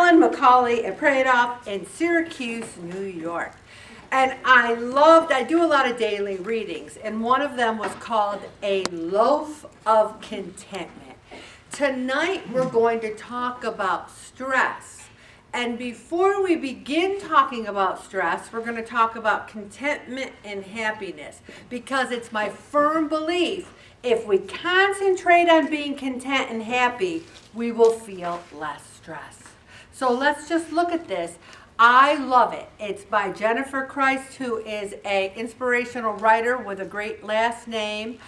Ellen McCauley and Pradoff in Syracuse, New York. And I do a lot of daily readings, and one of them was called A Loaf of Contentment. Tonight we're going to talk about stress. And before we begin talking about stress, we're going to talk about contentment and happiness, because it's my firm belief if we concentrate on being content and happy, we will feel less stress. So let's just look at this. I love it. It's by Jennifer Christ, who is an inspirational writer with a great last name.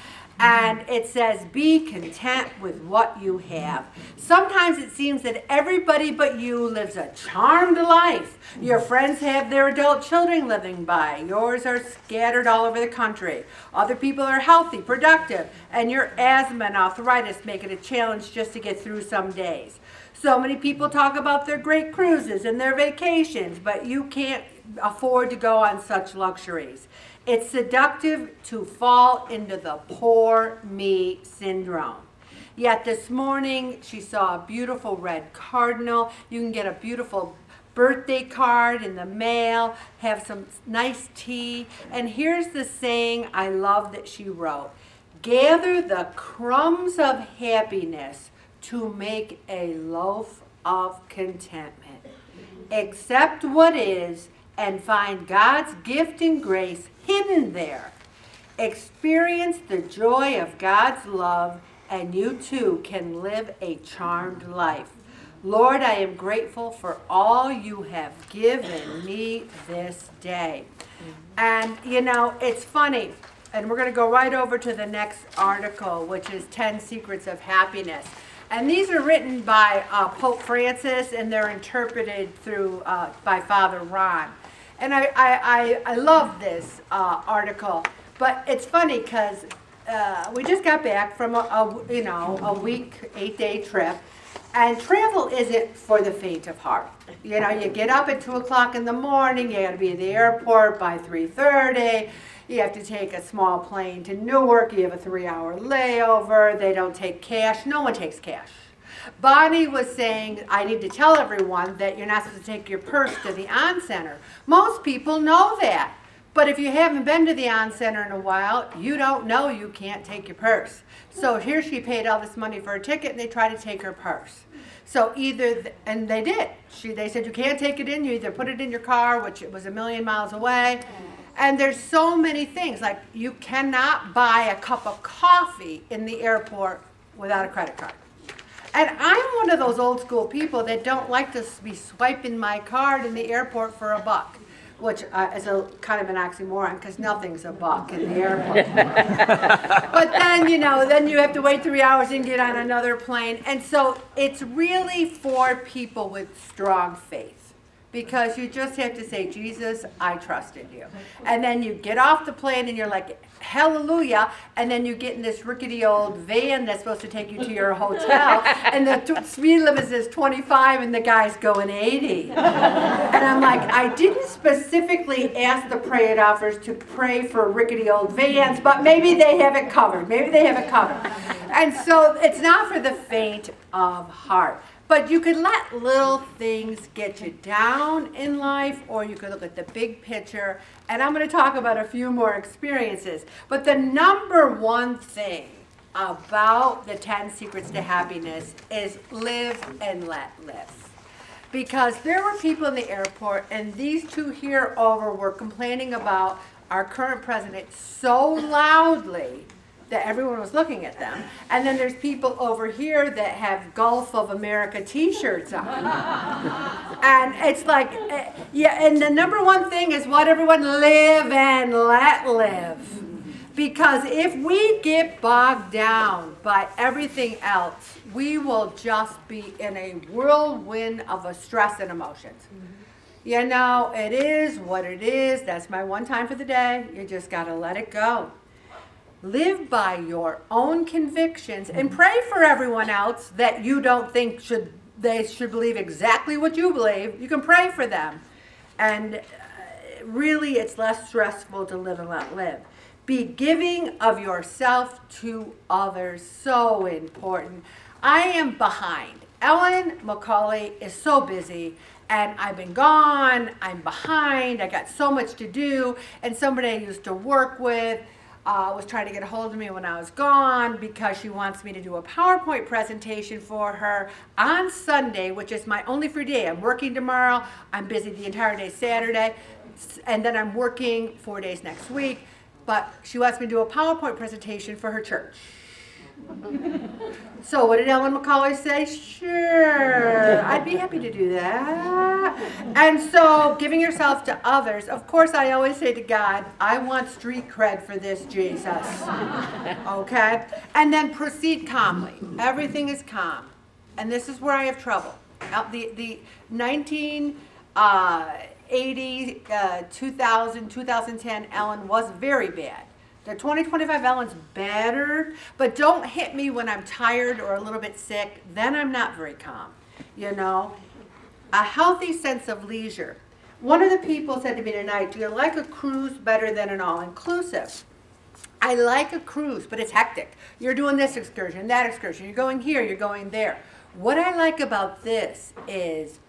And it says, be content with what you have. Sometimes it seems that everybody but you lives a charmed life. Your friends have their adult children living by. Yours are scattered all over the country. Other people are healthy, productive, and your asthma and arthritis make it a challenge just to get through some days. So many people talk about their great cruises and their vacations, but you can't afford to go on such luxuries. It's seductive to fall into the poor me syndrome. Yet this morning, she saw a beautiful red cardinal. You can get a beautiful birthday card in the mail, have some nice tea. And here's the saying I love that she wrote: gather the crumbs of happiness to make a loaf of contentment. Accept what is and find God's gift and grace hidden there. Experience the joy of God's love, and you too can live a charmed life. Lord, I am grateful for all you have given me this day. And you know, it's funny, and we're going to go right over to the next article, which is 10 Secrets of Happiness. And these are written by Pope Francis, and they're interpreted through by Father Ron. And I love this article, but it's funny because we just got back from a week, 8-day trip, and travel isn't for the faint of heart. You know, you get up at 2 o'clock in the morning, you got to be at the airport by 3:30. You have to take a small plane to Newark. You have a 3-hour layover. They don't take cash. No one takes cash. Bonnie was saying, I need to tell everyone that you're not supposed to take your purse to the On Center. Most people know that. But if you haven't been to the On Center in a while, you don't know you can't take your purse. So here she paid all this money for a ticket, and they tried to take her purse. So and they did. They said you can't take it in. You either put it in your car, which it was a million miles away. And there's so many things, like you cannot buy a cup of coffee in the airport without a credit card. And I'm one of those old school people that don't like to be swiping my card in the airport for $1, which is a kind of an oxymoron, because nothing's $1 in the airport. But then, then you have to wait 3 hours and get on another plane. And so it's really for people with strong faith. Because you just have to say, Jesus, I trust in you. And then you get off the plane and you're like, hallelujah. And then you get in this rickety old van that's supposed to take you to your hotel. And the speed limit is 25 and the guy's going 80. And I'm like, I didn't specifically ask the Pradoffers to pray for rickety old vans, but maybe they have it covered. And so it's not for the faint of heart. But you can let little things get you down in life, or you can look at the big picture. And I'm going to talk about a few more experiences. But the number one thing about the 10 Secrets to Happiness is live and let live. Because there were people in the airport, and these two here over were complaining about our current president so loudly that everyone was looking at them. And then there's people over here that have Gulf of America t-shirts on. And it's like, and the number one thing is what everyone live and let live. Because if we get bogged down by everything else, we will just be in a whirlwind of stress and emotions. You know, it is what it is. That's my one time for the day. You just got to let it go. Live by your own convictions and pray for everyone else that you don't think they should believe exactly what you believe. You can pray for them. And really, it's less stressful to live and let live. Be giving of yourself to others. So important. I am behind. Ellen McCauley is so busy, and I've been gone, I'm behind, I got so much to do, and somebody I used to work with was trying to get a hold of me when I was gone because she wants me to do a PowerPoint presentation for her on Sunday, which is my only free day. I'm working tomorrow, I'm busy the entire day Saturday, and then I'm working 4 days next week, but she wants me to do a PowerPoint presentation for her church. So what did Ellen McCauley say? Sure, I'd be happy to do that. And so giving yourself to others, of course I always say to God, I want street cred for this, Jesus. Okay? And then proceed calmly. Everything is calm. And this is where I have trouble. The 1980, 2000, 2010 Ellen was very bad. The 2025 Ellen's better, but don't hit me when I'm tired or a little bit sick. Then I'm not very calm, you know. A healthy sense of leisure. One of the people said to me tonight, do you like a cruise better than an all-inclusive? I like a cruise, but it's hectic. You're doing this excursion, that excursion. You're going here, you're going there. What I like about this is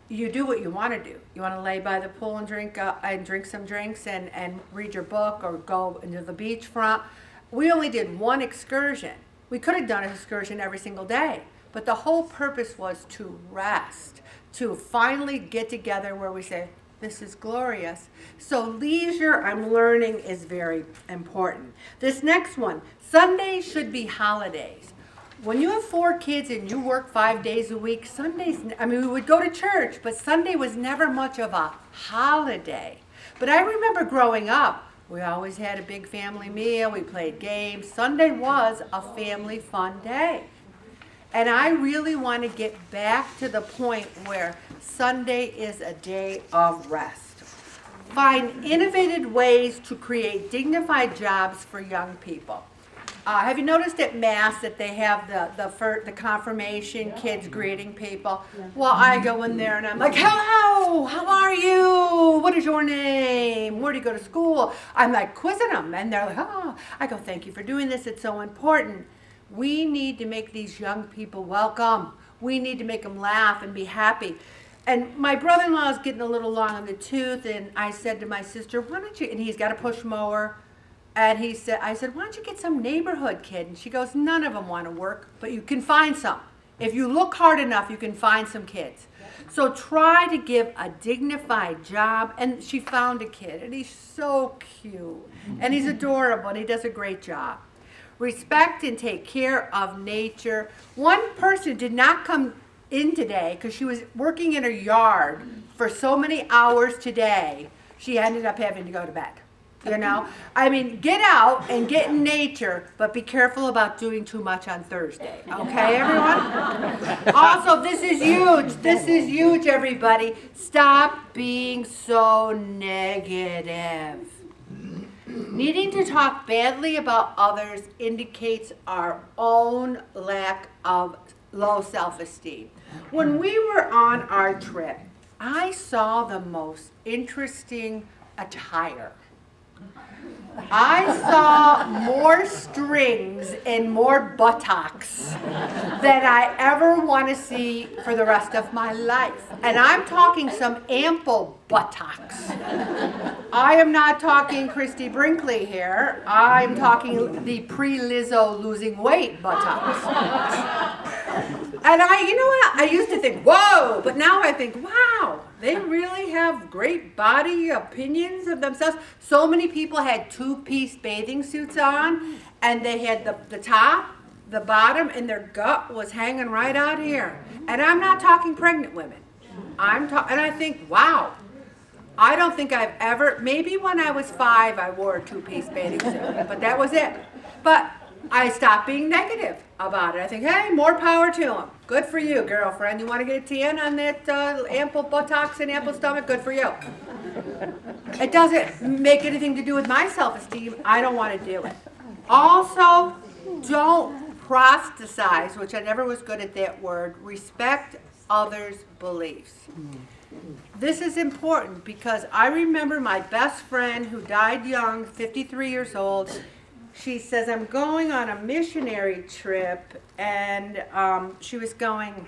you do what you want to do. You want to lay by the pool and drink some drinks and read your book or go into the beachfront. We only did one excursion. We could have done an excursion every single day, but the whole purpose was to rest, to finally get together where we say, this is glorious. So leisure, I'm learning, is very important. This next one, Sundays should be holidays. When you have 4 kids and you work 5 days a week, Sundays, I mean, we would go to church, but Sunday was never much of a holiday. But I remember growing up, we always had a big family meal, we played games. Sunday was a family fun day. And I really want to get back to the point where Sunday is a day of rest. Find innovative ways to create dignified jobs for young people. Have you noticed at Mass that they have the confirmation kids greeting people? Well, I go in there and I'm like, hello, how are you? What is your name? Where do you go to school? I'm like quizzing them and they're like, oh. I go, thank you for doing this. It's so important. We need to make these young people welcome. We need to make them laugh and be happy. And my brother-in-law is getting a little long in the tooth, and I said to my sister, why don't you, and he's got a push mower. And I said, why don't you get some neighborhood kid? And she goes, none of them want to work, but you can find some. If you look hard enough, you can find some kids. So try to give a dignified job. And she found a kid, and he's so cute. And he's adorable, and he does a great job. Respect and take care of nature. One person did not come in today because she was working in her yard for so many hours today, she ended up having to go to bed. You know, I mean, get out and get in nature, but be careful about doing too much on Thursday. Okay, everyone? Also, this is huge. This is huge, everybody. Stop being so negative. Needing to talk badly about others indicates our own lack of low self-esteem. When we were on our trip, I saw the most interesting attire. I saw more strings and more buttocks than I ever want to see for the rest of my life. And I'm talking some ample buttocks. I am not talking Christy Brinkley here. I'm talking the pre-Lizzo losing weight buttocks. And you know what? I used to think, whoa, but now I think, wow, they really have great body opinions of themselves. So many people had two-piece bathing suits on, and they had the top, the bottom, and their gut was hanging right out here. And I'm not talking pregnant women. And I think, wow, I don't think I've ever, maybe when I was 5, I wore a two-piece bathing suit, but that was it. But I stopped being negative about it. I think, hey, more power to them. Good for you, girlfriend. You want to get a tan on that ample buttocks and ample stomach? Good for you. It doesn't make anything to do with my self-esteem. I don't want to do it. Also, don't proselytize, which I never was good at that word. Respect others' beliefs. This is important because I remember my best friend who died young, 53 years old. She says, I'm going on a missionary trip, and she was going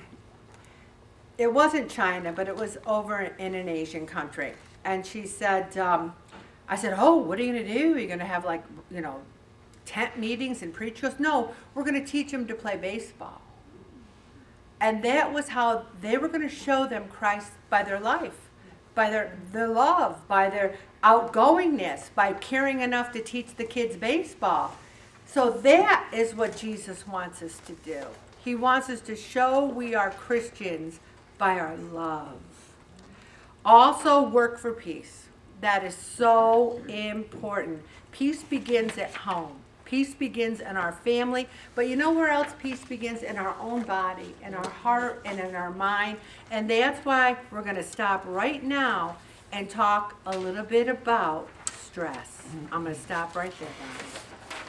it wasn't China, but it was over in an Asian country. And she said, I said, oh, what are you going to do? Are you going to have like, tent meetings and preach? She goes, no, we're going to teach them to play baseball. And that was how they were going to show them Christ by their life, by their love, by their outgoingness, by caring enough to teach the kids baseball. So that is what Jesus wants us to do. He wants us to show we are Christians by our love. Also, work for peace. That is so important. Peace begins at home. Peace begins in our family. But you know where else peace begins? In our own body, in our heart, and in our mind. And that's why we're going to stop right now and talk a little bit about stress. I'm going to stop right there, Bonnie.